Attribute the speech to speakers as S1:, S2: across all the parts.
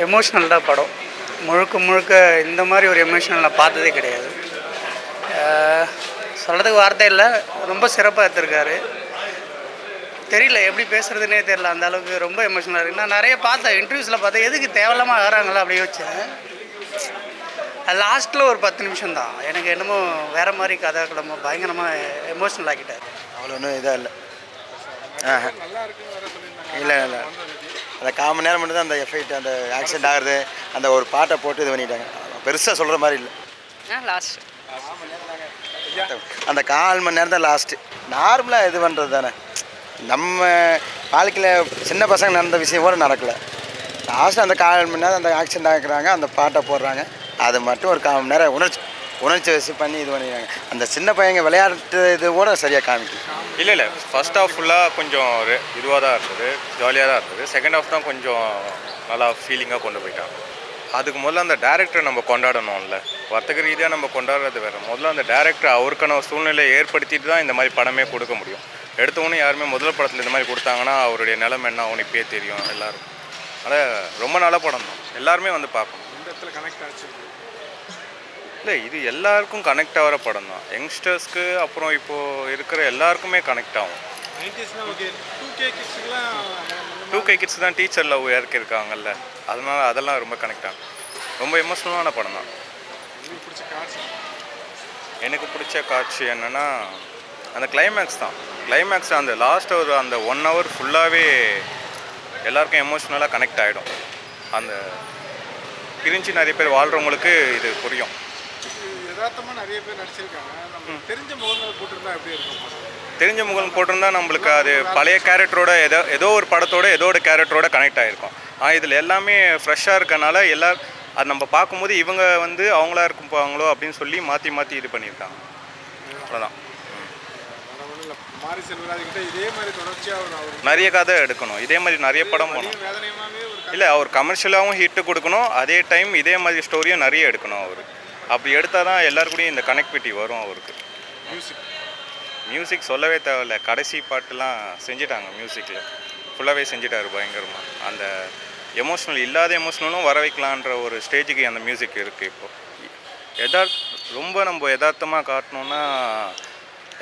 S1: Emotional தான் படம். முழுக்க முழுக்க இந்த மாதிரி ஒரு எமோஷனல் நான் பார்த்ததே கிடையாது. சொல்கிறதுக்கு வார்த்தை இல்லை. ரொம்ப சிறப்பாக எடுத்திருக்காரு. தெரியல எப்படி பேசுகிறதுனே தெரியல. அந்த அளவுக்கு ரொம்ப எமோஷனலாக இருக்குது. நான் நிறைய பார்த்தேன், இன்டர்வியூஸில் பார்த்தேன். எதுக்கு தேவையில்லாமல் ஆகிறாங்களா அப்படி யோசிச்சேன். லாஸ்ட்டில் ஒரு 10 நிமிஷம் தான் எனக்கு என்னமோ வேறு மாதிரி கதைக்களமோ பயங்கரமாக எமோஷ்னல் ஆக்கிட்டார்.
S2: அவ்வளோ ஒன்றும் இதாக இல்லை. இல்லை இல்லை, அந்த 1/4 மணி நேரம் மட்டும் தான் அந்த எஃபெக்ட், அந்த ஆக்சிடென்ட் ஆகுறது, அந்த ஒரு பாட்டை போட்டு இது பண்ணிட்டாங்க. பெருசாக சொல்கிற மாதிரி இல்லை.
S3: லாஸ்ட்
S2: அந்த 1/4 மணி நேரம் தான் லாஸ்ட்டு. நார்மலாக இது பண்ணுறது தானே. நம்ம வாழ்க்கையில் சின்ன பசங்க நடந்த விஷயம் கூட நடக்கலை. லாஸ்ட்டு அந்த 1/4 மணி நேரம் அந்த ஆக்சிடென்ட் ஆக்குறாங்க, அந்த பாட்டை போடுறாங்க. அது மட்டும் ஒரு 1/4 மணி நேரம் உணர்ச்சி வச்சு பண்ணி இது பண்ணிடுறாங்க. அந்த சின்ன பையங்க விளையாட்டு இது கூட சரியாக காமிக்கும்.
S4: இல்லை ஃபர்ஸ்ட் ஹாஃப் ஃபுல்லாக கொஞ்சம் இதுவாக தான் இருந்தது, ஜாலியாக தான் இருந்தது. செகண்ட் ஹாஃப் தான் கொஞ்சம் நல்லா ஃபீலிங்காக கொண்டு போயிட்டாங்க. அதுக்கு முதல்ல அந்த டேரக்டரை நம்ம கொண்டாடணும்ல. வர்த்தக ரீதியாக நம்ம கொண்டாடுறது வேறு. முதல்ல அந்த டேரக்டர் அவருக்கான சூழ்நிலையை ஏற்படுத்திட்டு தான் இந்த மாதிரி படமே கொடுக்க முடியும். எடுத்தவொன்னே யாருமே முதல் படத்தில் இந்த மாதிரி கொடுத்தாங்கன்னா அவருடைய நிலைமை என்ன அவனு இப்பயே தெரியும் எல்லாருக்கும். அதனால் ரொம்ப நல்ல படம் தான், எல்லாருமே வந்து பார்க்கணும்.
S5: இந்த இடத்துல கனெக்ட் ஆச்சு.
S4: இல்லை, இது எல்லாருக்கும் கனெக்ட் ஆகிற படம் தான். யங்ஸ்டர்ஸ்க்கு அப்புறம் இப்போது இருக்கிற எல்லாருக்குமே கனெக்ட் ஆகும். 2K கிட்ஸ் தான் டீச்சர் லவ் இறக்கிருக்காங்கல்ல, அதனால் அதெல்லாம் ரொம்ப கனெக்ட் ஆகும். ரொம்ப எமோஷ்னலான படம் தான். எனக்கு பிடிச்ச காட்சி என்னென்னா அந்த கிளைமேக்ஸ் தான். கிளைமேக்ஸ் அந்த லாஸ்ட் ஒரு அந்த 1 hour ஃபுல்லாகவே எல்லாருக்கும் எமோஷ்னலாக கனெக்ட் ஆகிடும். அந்த பிரிஞ்சு நிறைய பேர் வாழ்கிறவங்களுக்கு இது புரியும்.
S5: யதார்த்தமாக நிறைய பேர் நடிச்சிருக்காங்க. நம்ம தெரிஞ்ச முகங்கள் போட்டிருந்தா எப்படி இருக்கும்?
S4: தெரிஞ்ச முகம் போட்டிருந்தா நம்மளுக்கு அது பழைய கேரக்டரோட ஏதோ ஒரு படத்தோட ஏதோ ஒரு கேரக்டரோட கனெக்ட் ஆகிருக்கும். ஆனால் இதில் எல்லாமே ஃப்ரெஷ்ஷாக இருக்கனால அது நம்ம பார்க்கும்போது இவங்க வந்து அவங்களா இருப்பாங்களோ அப்படின்னு சொல்லி மாற்றி இது பண்ணியிருக்காங்க. அவ்வளோதான்.
S5: இதே மாதிரி தொடர்ச்சியாக
S4: நிறைய கதை எடுக்கணும், இதே மாதிரி நிறைய படம் போகணும். இல்லை, அவர் கமர்ஷியலாகவும் ஹிட்டு கொடுக்கணும், அதே டைம் இதே மாதிரி ஸ்டோரியும் நிறைய எடுக்கணும் அவர். அப்படி எடுத்தால் தான் எல்லாருக்கூடையும் இந்த கனெக்டிவிட்டி வரும் அவருக்கு. மியூசிக் சொல்லவே தேவையில்லை. கடைசி பாட்டுலாம் செஞ்சிட்டாங்க. மியூசிக்கில் ஃபுல்லாகவே செஞ்சிட்டாரு பயங்கரமாக. அந்த இல்லாத எமோஷ்னலும் வர வைக்கலான்ற ஒரு ஸ்டேஜுக்கு அந்த மியூசிக் இருக்குது. இப்போது ரொம்ப நம்ம யதார்த்தமாக காட்டணுன்னா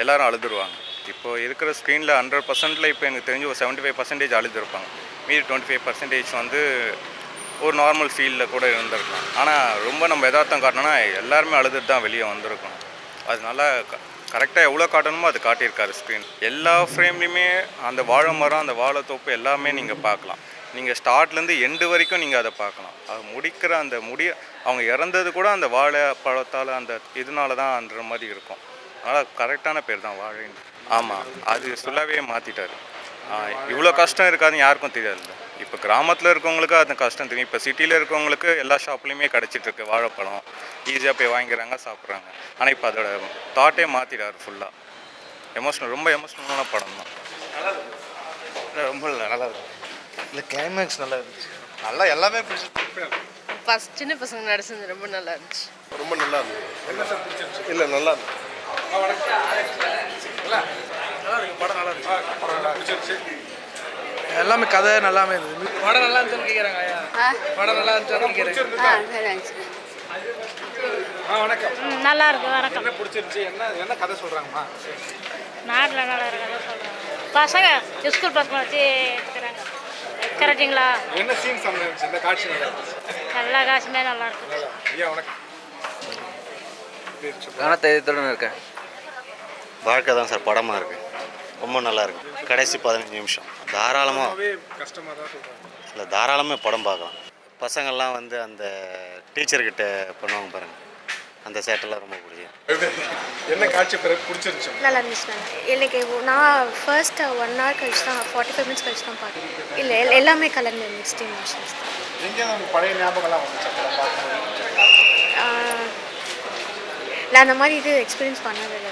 S4: எல்லோரும் அழுதுருவாங்க. இப்போது இருக்கிற ஸ்க்ரீனில் 100%ல் இப்போ எனக்கு தெரிஞ்சு ஒரு 75% அழுதுருப்பாங்க. மீதி 25% வந்து ஒரு நார்மல் ஃபீலில் கூட இருந்திருக்கலாம். ஆனால் ரொம்ப நம்ம யதார்த்தம் காட்டணும்னா எல்லாருமே அழுதுட்டு தான் வெளியே வந்திருக்கணும். அதனால கரெக்டாக எவ்வளோ காட்டணுமோ அது காட்டியிருக்காரு ஸ்க்ரீன். எல்லா ஃப்ரேம்லேயுமே அந்த வாழை மரம், அந்த வாழைத்தோப்பு எல்லாமே நீங்கள் பார்க்கலாம். நீங்கள் ஸ்டார்ட்லேருந்து எண்டு வரைக்கும் நீங்கள் அதை பார்க்கலாம். அது முடிக்கிற அந்த அவங்க இறந்தது கூட அந்த வாழை பழத்தால் அந்த இதனால தான்ன்ற மாதிரி இருக்கும். அதனால் கரெக்டான பேர் தான் வாழைன்னு. ஆமாம், அது ஃபுல்லாகவே மாற்றிட்டார். இவ்வளோ கஷ்டம் இருக்காதுன்னு யாருக்கும் தெரியாது. இப்போ கிராமத்தில் இருக்கவங்களுக்கு அந்த கஷ்டம் தெரியும். இப்போ சிட்டியில் இருக்கவங்களுக்கு எல்லா ஷாப்லேயுமே கிடச்சிட்ருக்கு வாழைப்பழம். ஈஸியாக போய் வாங்கிக்கிறாங்க, சாப்பிட்றாங்க. ஆனால் இப்போ அதோட தாட்டே மாற்றிட்டார் ஃபுல்லாக. ரொம்ப எமோஷ்னலான படம் தான்.
S2: ரொம்ப நல்லா இருக்கும். இல்லை, கிளைமேக்ஸ் நல்லா இருந்துச்சு.
S5: நல்லா எல்லாமே பிடிச்சிருக்கு.
S3: சின்ன பசங்க நடிச்சது ரொம்ப நல்லா இருந்துச்சு.
S5: ரொம்ப நல்லா இருந்துச்சு. இல்லை, நல்லா இருந்துச்சு.
S1: எல்லாமே கதை நல்லாமே இருந்தது. படம் நல்லா இருந்துச்சுன்னு கேட்குறாங்க. படம் நல்லா இருந்துச்சுன்னு கேட்குறேன்.
S5: வணக்கம்.
S6: நல்லா இருக்கு. வணக்கம்.
S5: என்ன பிடிச்சிருந்துச்சு? என்ன கதை சொல்கிறாங்கம்மா?
S6: நாட்டில் நல்லா இருக்கு சொல்கிறாங்க. பசங்க ஸ்கூல் பசங்க வச்சு எடுத்துக்கிறாங்க. கரெக்டுங்களா?
S5: என்ன சீன் சம்பந்தம் இந்த காட்சி?
S6: எல்லா காட்சியுமே நல்லா இருக்கு.
S5: ஐயா வணக்கம்.
S2: கனத்தையத்துடன் இருக்கேன். வாழ்க்கை தான் சார் படமாக இருக்குது. ரொம்ப நல்லா இருக்குது. கடைசி 15 நிமிஷம் தாராளமாக
S5: கஷ்டமாக தான் சொல்கிறாங்க.
S2: இல்லை, தாராளமாக படம் பார்க்கலாம். பசங்கள்லாம் வந்து அந்த டீச்சர்கிட்ட பண்ணுவாங்க பாருங்கள், அந்த சேட்டெல்லாம் ரொம்ப பிடிக்கும்.
S5: என்ன காட்சி பிடிச்சிருந்துச்சு?
S7: நல்லா இருந்துச்சு. எனக்கு நான் ஃபர்ஸ்ட் 1 hour கழிச்சு தான் 45 minutes கழிச்சு தான் பார்த்தேன். இல்லை, எல்லாமே கலந்து மிக்ஸ்ட் எமோஷன்ஸ் தான்.
S5: எங்கே பழைய ஞாபகம்லாம் வந்துச்சு?
S7: நான் அந்த மாதிரி இது எக்ஸ்பீரியன்ஸ் பண்ணவே இல்லை.